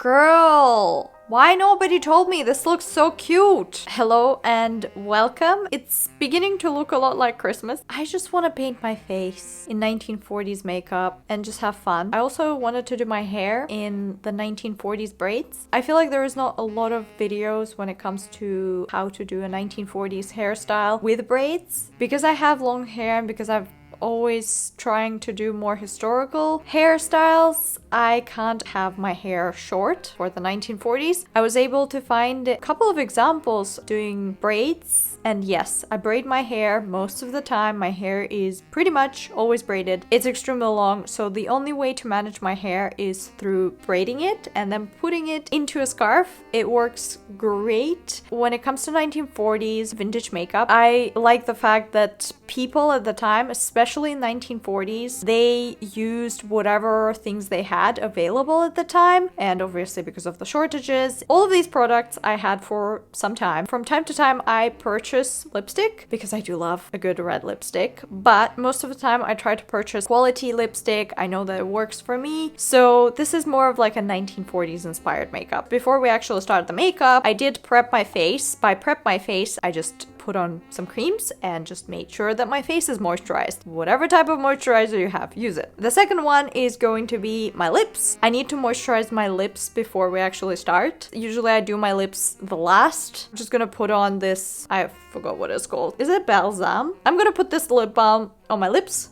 Girl, why nobody told me? This looks so cute. Hello and welcome. It's beginning to look a lot like Christmas. I just want to paint my face in 1940s makeup and just have fun. I also wanted to do my hair in the 1940s braids. I feel like there is not a lot of videos when it comes to how to do a 1940s hairstyle with braids. Because I have long hair and because I've always trying to do more historical hairstyles, I can't have my hair short for the 1940s. I was able to find a couple of examples doing braids, and yes, I braid my hair most of the time. My hair is pretty much always braided. It's extremely long, so the only way to manage my hair is through braiding it and then putting it into a scarf. It works great. When it comes to 1940s vintage makeup, I like the fact that people at the time, especially in 1940s, they used whatever things they had available at the time, and obviously because of the shortages, all of these products I had for some time. From time to time I purchase lipstick because I do love a good red lipstick, but most of the time I try to purchase quality lipstick. I know that it works for me, so this is more of like a 1940s inspired makeup. Before we actually started the makeup, I did prep my face. By prep my face, I just put on some creams and just made sure that my face is moisturized. Whatever type of moisturizer you have, use it. The second one is going to be my lips. I need to moisturize my lips before we actually start. Usually I do my lips the last. I'm just gonna put on this, I forgot what it's called. Is it Bésame? I'm gonna put this lip balm on my lips.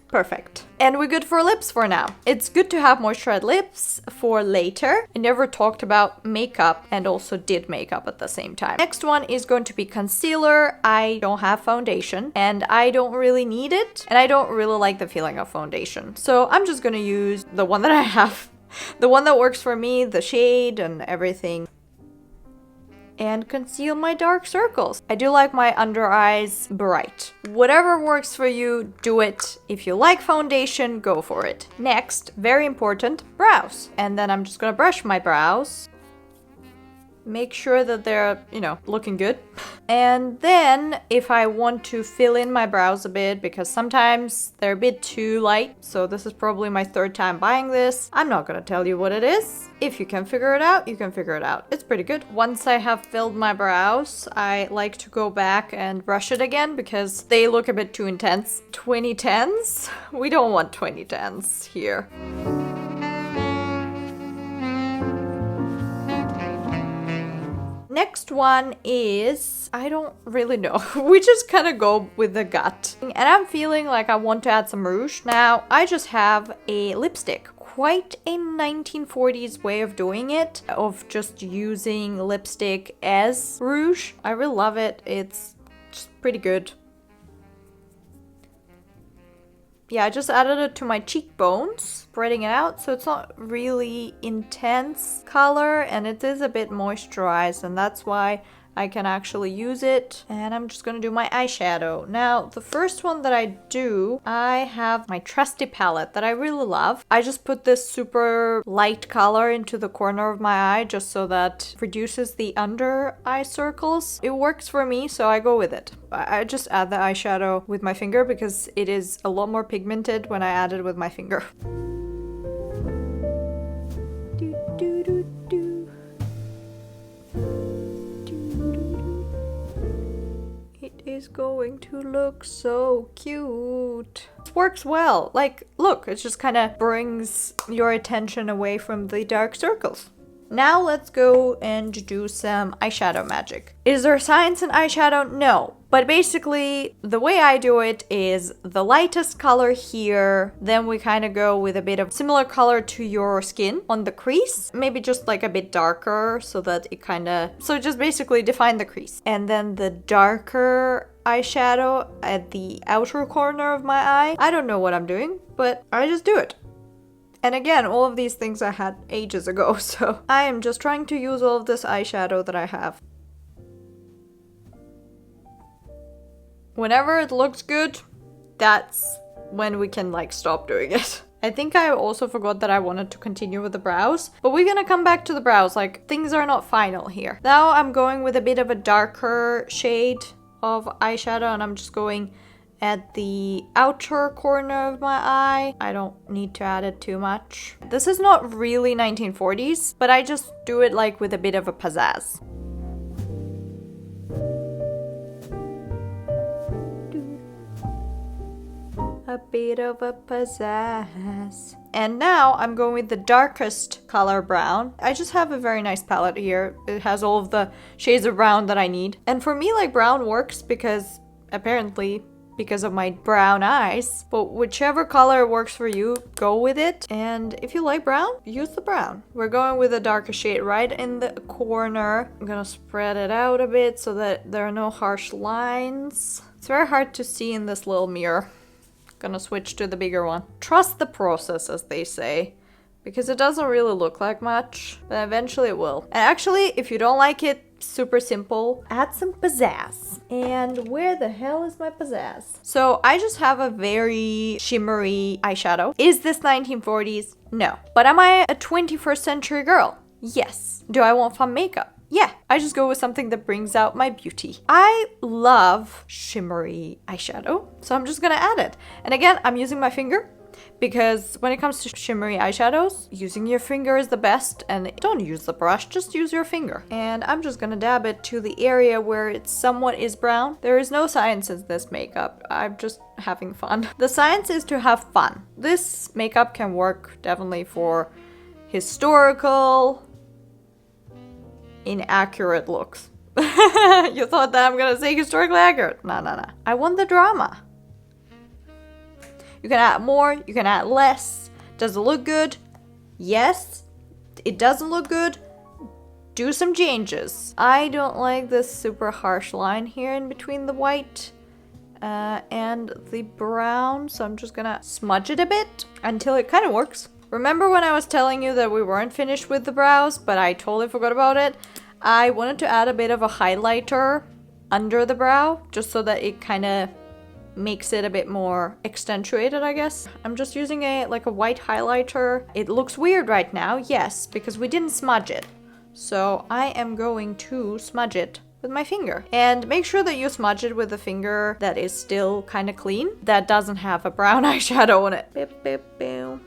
Perfect. And we're good for lips for now. It's good to have moisturized lips for later. I never talked about makeup and also did makeup at the same time. Next one is going to be concealer. I don't have foundation and I don't really need it. And I don't really like the feeling of foundation. So I'm just gonna use the one that I have. The one that works for me, the shade and everything. And conceal my dark circles. I do like my under eyes bright. Whatever works for you, do it. If you like foundation, go for it. Next, very important, brows. And then I'm just gonna brush my brows. Make sure that they're, looking good. And then if I want to fill in my brows a bit, because sometimes they're a bit too light, so this is probably my third time buying this. I'm not gonna tell you what it is. If you can figure it out, you can figure it out. It's pretty good. Once I have filled my brows, I like to go back and brush it again because they look a bit too intense. 2010s? We don't want 2010s here. Next one is, I don't really know. We just kind of go with the gut. And I'm feeling like I want to add some rouge. Now, I just have a lipstick. Quite a 1940s way of doing it, of just using lipstick as rouge. I really love it. It's just pretty good. Yeah, I just added it to my cheekbones, spreading it out, so it's not really intense color and it is a bit moisturized, and that's why I can actually use it. And I'm just gonna do my eyeshadow. Now, the first one that I do, I have my trusty palette that I really love. I just put this super light color into the corner of my eye just so that it reduces the under eye circles. It works for me, so I go with it. I just add the eyeshadow with my finger because it is a lot more pigmented when I add it with my finger. Is going to look so cute. It works well. Like, look, it just kind of brings your attention away from the dark circles. Now let's go and do some eyeshadow magic. Is there science in eyeshadow? No. But basically, the way I do it is the lightest color here, then we kind of go with a bit of similar color to your skin on the crease. Maybe just like a bit darker so that it so just basically define the crease. And then the darker eyeshadow at the outer corner of my eye. I don't know what I'm doing, but I just do it. And again, all of these things I had ages ago, so I am just trying to use all of this eyeshadow that I have. Whenever it looks good, that's when we can stop doing it. I think I also forgot that I wanted to continue with the brows, but we're gonna come back to the brows, things are not final here. Now I'm going with a bit of a darker shade of eyeshadow and I'm just going at the outer corner of my eye. I don't need to add it too much. This is not really 1940s, but I just do it like with a bit of a pizzazz. A bit of a pizzazz. And now I'm going with the darkest color brown. I just have a very nice palette here. It has all of the shades of brown that I need. And for me, like, brown works because apparently because of my brown eyes. But whichever color works for you, go with it. And if you like brown, use the brown. We're going with the darkest shade right in the corner. I'm gonna spread it out a bit so that there are no harsh lines. It's very hard to see in this little mirror. Gonna switch to the bigger one. Trust the process, as they say, because it doesn't really look like much, but eventually it will. And actually, if you don't like it, super simple, add some pizzazz. And where the hell is my pizzazz? So I just have a very shimmery eyeshadow. Is this 1940s? No. But am I a 21st century girl? Yes. Do I want fun makeup? Yeah, I just go with something that brings out my beauty. I love shimmery eyeshadow, so I'm just gonna add it. And again, I'm using my finger because when it comes to shimmery eyeshadows, using your finger is the best, and don't use the brush, just use your finger. And I'm just gonna dab it to the area where it somewhat is brown. There is no science in this makeup. I'm just having fun. The science is to have fun. This makeup can work definitely for historical, inaccurate looks. You thought that I'm gonna say historically accurate? No. I want the drama. You can add more, you can add less. Does it look good? Yes. It doesn't look good? Do some changes. I don't like this super harsh line here in between the white and the brown, so I'm just gonna smudge it a bit until it kind of works. Remember when I was telling you that we weren't finished with the brows, but I totally forgot about it? I wanted to add a bit of a highlighter under the brow, just so that it kind of makes it a bit more accentuated, I guess. I'm just using a white highlighter. It looks weird right now, yes, because we didn't smudge it. So I am going to smudge it with my finger. And make sure that you smudge it with a finger that is still kind of clean, that doesn't have a brown eyeshadow on it. Beep, beep, beep.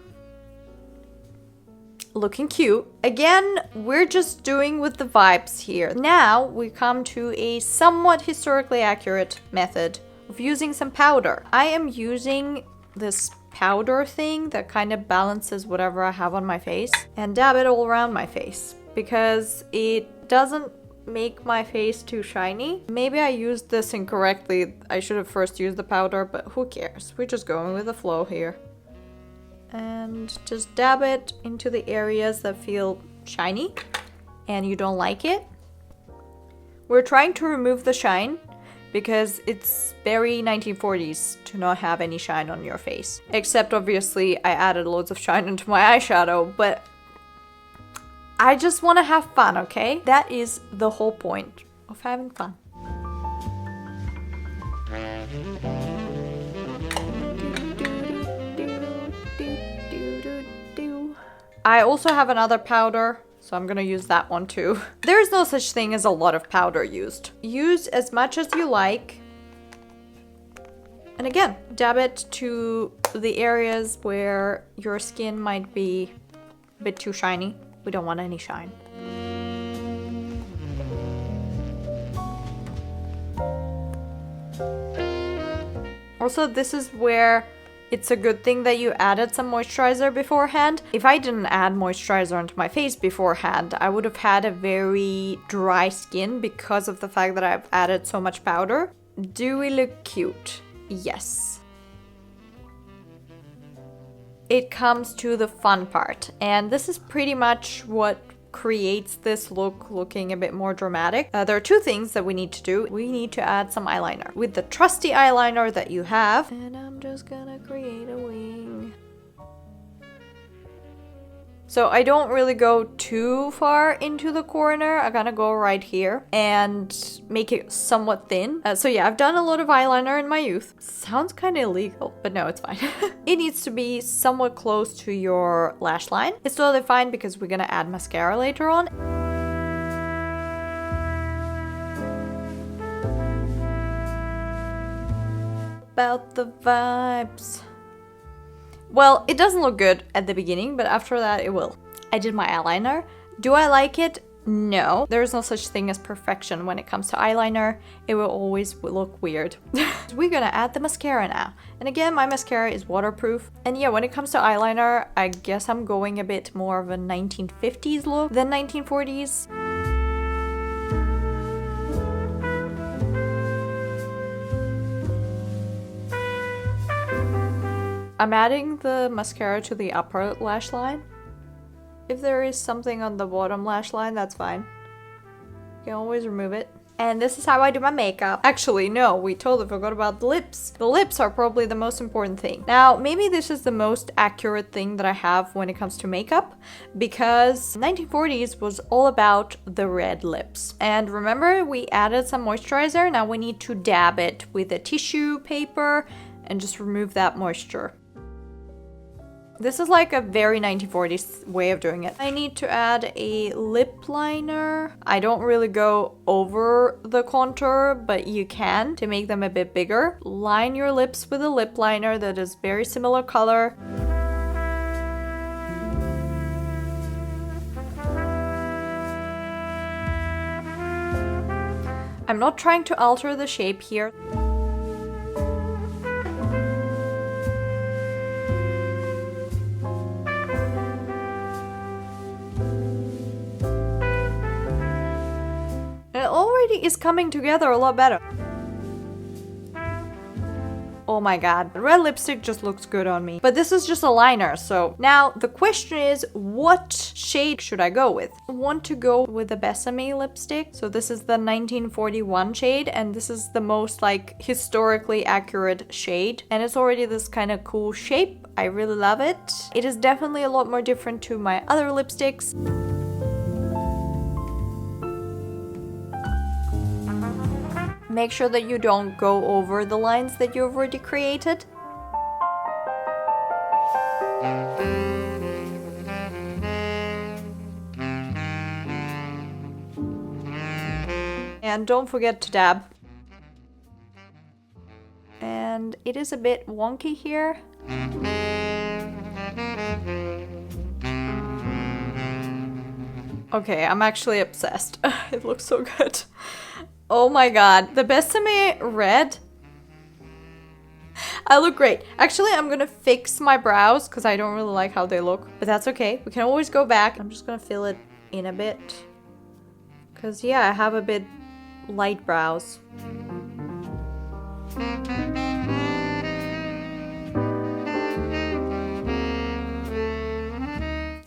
Looking cute. Again, we're just doing with the vibes here. Now we come to a somewhat historically accurate method of using some powder. I am using this powder thing that kind of balances whatever I have on my face and dab it all around my face because it doesn't make my face too shiny. Maybe I used this incorrectly. I should have first used the powder, but who cares? We're just going with the flow here. And just dab it into the areas that feel shiny and you don't like it. We're trying to remove the shine because it's very 1940s to not have any shine on your face. Except obviously I added loads of shine into my eyeshadow, but I just want to have fun, okay? That is the whole point of having fun. I also have another powder, so I'm gonna use that one too. There's no such thing as a lot of powder used. Use as much as you like. And again, dab it to the areas where your skin might be a bit too shiny. We don't want any shine. Also, this is where it's a good thing that you added some moisturizer beforehand. If I didn't add moisturizer onto my face beforehand, I would have had a very dry skin because of the fact that I've added so much powder. Do we look cute? Yes. It comes to the fun part, and this is pretty much what creates this look looking a bit more dramatic. There are two things that we need to do. We need to add some eyeliner with the trusty eyeliner that you have. And I'm just gonna create a wing. So I don't really go too far into the corner. I'm gonna go right here and make it somewhat thin. So yeah, I've done a lot of eyeliner in my youth. Sounds kind of illegal, but no, it's fine. It needs to be somewhat close to your lash line. It's totally fine because we're gonna add mascara later on. about the vibes. Well, it doesn't look good at the beginning, but after that it will. I did my eyeliner. Do I like it? No. There is no such thing as perfection when it comes to eyeliner. It will always look weird. We're gonna add the mascara now. And again, my mascara is waterproof. And yeah, when it comes to eyeliner, I guess I'm going a bit more of a 1950s look than 1940s. I'm adding the mascara to the upper lash line. If there is something on the bottom lash line, that's fine. You can always remove it. And this is how I do my makeup. Actually, no, we totally forgot about the lips. The lips are probably the most important thing. Now, maybe this is the most accurate thing that I have when it comes to makeup, because 1940s was all about the red lips. And remember, we added some moisturizer. Now we need to dab it with a tissue paper and just remove that moisture. This is like a very 1940s way of doing it. I need to add a lip liner. I don't really go over the contour, but you can to make them a bit bigger. Line your lips with a lip liner that is very similar color. I'm not trying to alter the shape here. Is coming together a lot better. Oh my god, the red lipstick just looks good on me. But this is just a liner, so now the question is, what shade should I go with? I want to go with the Bésame lipstick. So this is the 1941 shade, and this is the most like historically accurate shade. And it's already this kind of cool shape. I really love it. It is definitely a lot more different to my other lipsticks. Make sure that you don't go over the lines that you've already created. And don't forget to dab. And it is a bit wonky here. Okay, I'm actually obsessed. It looks so good. Oh my god, the Bésame red. I look great. Actually, I'm gonna fix my brows because I don't really like how they look, but that's okay. We can always go back. I'm just gonna fill it in a bit because yeah, I have a bit light brows.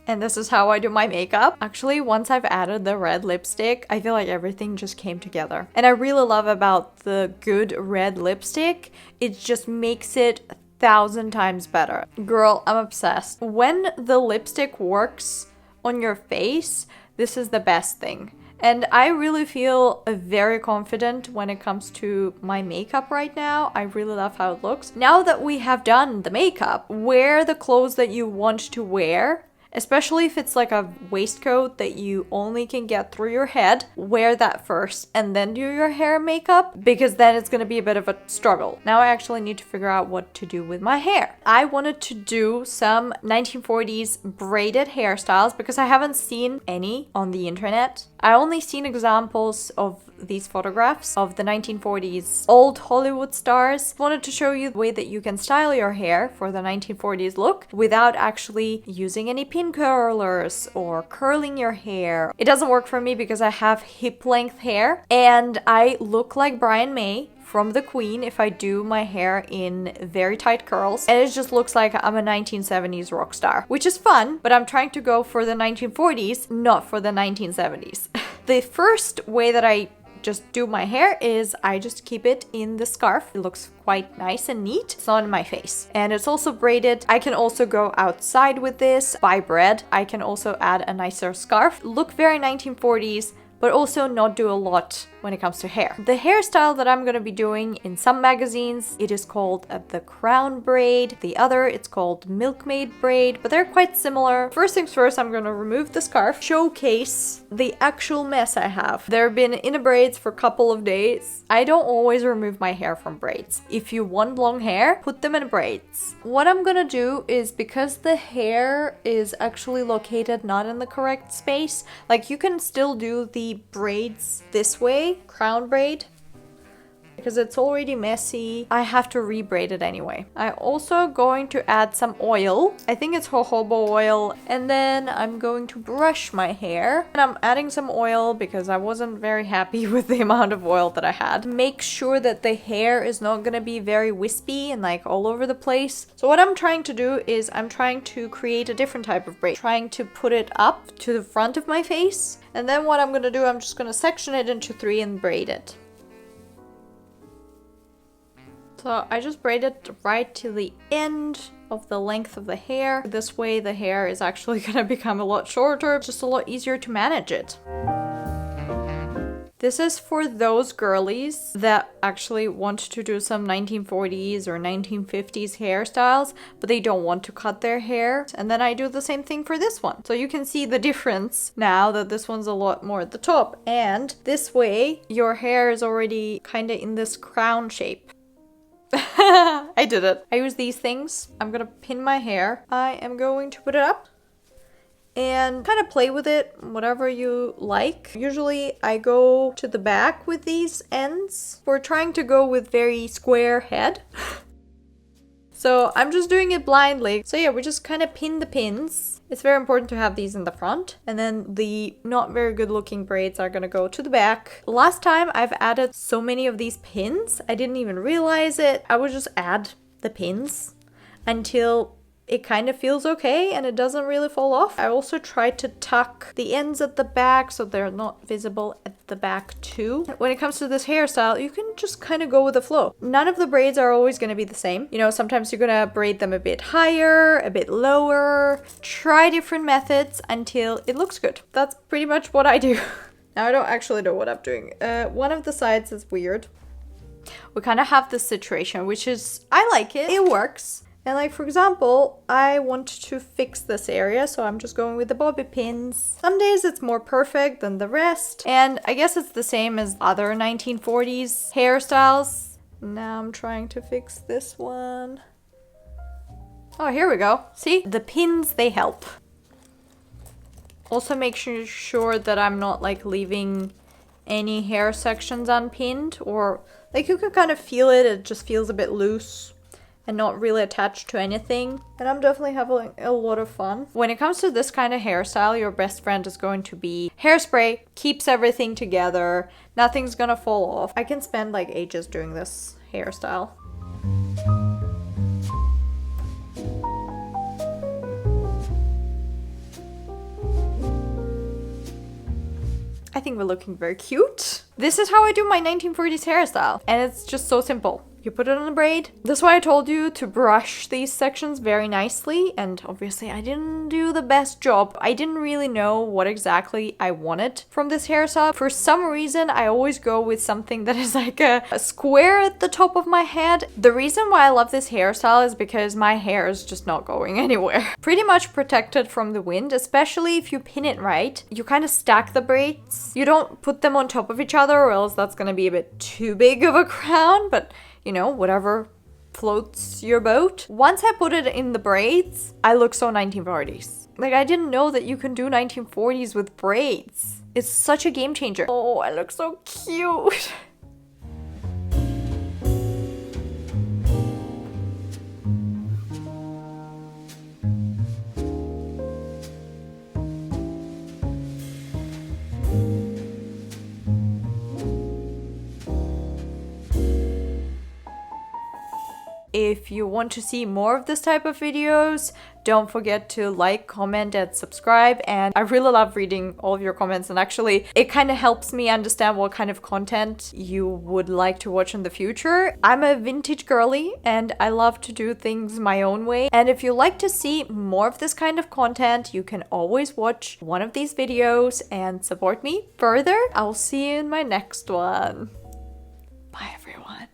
And this is how I do my makeup. Actually, once I've added the red lipstick, I feel like everything just came together. And I really love about the good red lipstick, it just makes it 1,000 times better. Girl, I'm obsessed. When the lipstick works on your face, this is the best thing. And I really feel very confident when it comes to my makeup right now. I really love how it looks. Now that we have done the makeup, wear the clothes that you want to wear. Especially if it's like a waistcoat that you only can get through your head, wear that first and then do your hair and makeup, because then it's gonna be a bit of a struggle. Now I actually need to figure out what to do with my hair. I wanted to do some 1940s braided hairstyles because I haven't seen any on the internet. I only seen examples of these photographs of the 1940s old Hollywood stars. Wanted to show you the way that you can style your hair for the 1940s look without actually using any pin curlers or curling your hair. It doesn't work for me because I have hip length hair and I look like Brian May from The Queen if I do my hair in very tight curls, and it just looks like I'm a 1970s rock star, which is fun, but I'm trying to go for the 1940s, not for the 1970s. The first way that I just do my hair is I just keep it in the scarf. It looks quite nice and neat. It's not in my face. And it's also braided. I can also go outside with this, buy bread. I can also add a nicer scarf. Look very 1940s, but also not do a lot when it comes to hair. The hairstyle that I'm gonna be doing in some magazines, it is called the crown braid. The other, it's called milkmaid braid, but they're quite similar. First things first, I'm gonna remove the scarf, showcase the actual mess I have. They've been in a braids for a couple of days. I don't always remove my hair from braids. If you want long hair, put them in braids. What I'm gonna do is, because the hair is actually located not in the correct space, like you can still do the braids this way, crown braid, because it's already messy. I have to rebraid it anyway. I'm also going to add some oil. I think it's jojoba oil. And then I'm going to brush my hair. And I'm adding some oil because I wasn't very happy with the amount of oil that I had. Make sure that the hair is not gonna be very wispy and like all over the place. So what I'm trying to do is I'm trying to create a different type of braid. Trying to put it up to the front of my face. And then what I'm gonna do, I'm just gonna section it into 3 and braid it. So I just braid it right to the end of the length of the hair. This way the hair is actually gonna become a lot shorter, just a lot easier to manage it. This is for those girlies that actually want to do some 1940s or 1950s hairstyles, but they don't want to cut their hair. And then I do the same thing for this one. So you can see the difference now that this one's a lot more at the top. And this way your hair is already kind of in this crown shape. I did it. I use these things. I'm gonna pin my hair. I am going to put it up and kind of play with it, whatever you like. Usually I go to the back with these ends. We're trying to go with very square head. So I'm just doing it blindly. So yeah, we just kind of pin the pins. It's very important to have these in the front. And then the not very good looking braids are gonna go to the back. Last time I've added so many of these pins, I didn't even realize it. I would just add the pins until it kind of feels okay and it doesn't really fall off. I also try to tuck the ends at the back so they're not visible at the back too. When it comes to this hairstyle, you can just kind of go with the flow. None of the braids are always going to be the same. You know, sometimes you're going to braid them a bit higher, a bit lower. Try different methods until it looks good. That's pretty much what I do. Now I don't actually know what I'm doing. One of the sides is weird. We kind of have this situation, which is, I like it. It works. And like, for example, I want to fix this area, so I'm just going with the bobby pins. Some days it's more perfect than the rest. And I guess it's the same as other 1940s hairstyles. Now I'm trying to fix this one. Oh, here we go. See? The pins, they help. Also make sure that I'm not like leaving any hair sections unpinned, or like you can kind of feel it. It just feels a bit loose and not really attached to anything. And I'm definitely having a lot of fun. When it comes to this kind of hairstyle, your best friend is going to be hairspray. Keeps everything together. Nothing's gonna fall off. I can spend like ages doing this hairstyle. I think we're looking very cute. This is how I do my 1940s hairstyle. And it's just so simple. You put it on a braid. That's why I told you to brush these sections very nicely. And obviously I didn't do the best job. I didn't really know what exactly I wanted from this hairstyle. For some reason, I always go with something that is like a square at the top of my head. The reason why I love this hairstyle is because my hair is just not going anywhere. Pretty much protected from the wind, especially if you pin it right. You kind of stack the braids. You don't put them on top of each other, or else that's gonna be a bit too big of a crown, but you know, whatever floats your boat. Once I put it in the braids, I look so 1940s. Like, I didn't know that you can do 1940s with braids. It's such a game changer. Oh, I look so cute. If you want to see more of this type of videos, don't forget to like, comment, and subscribe. And I really love reading all of your comments, and actually it kind of helps me understand what kind of content you would like to watch in the future. I'm a vintage girly and I love to do things my own way. And if you like to see more of this kind of content, you can always watch one of these videos and support me further. I'll see you in my next one. Bye everyone.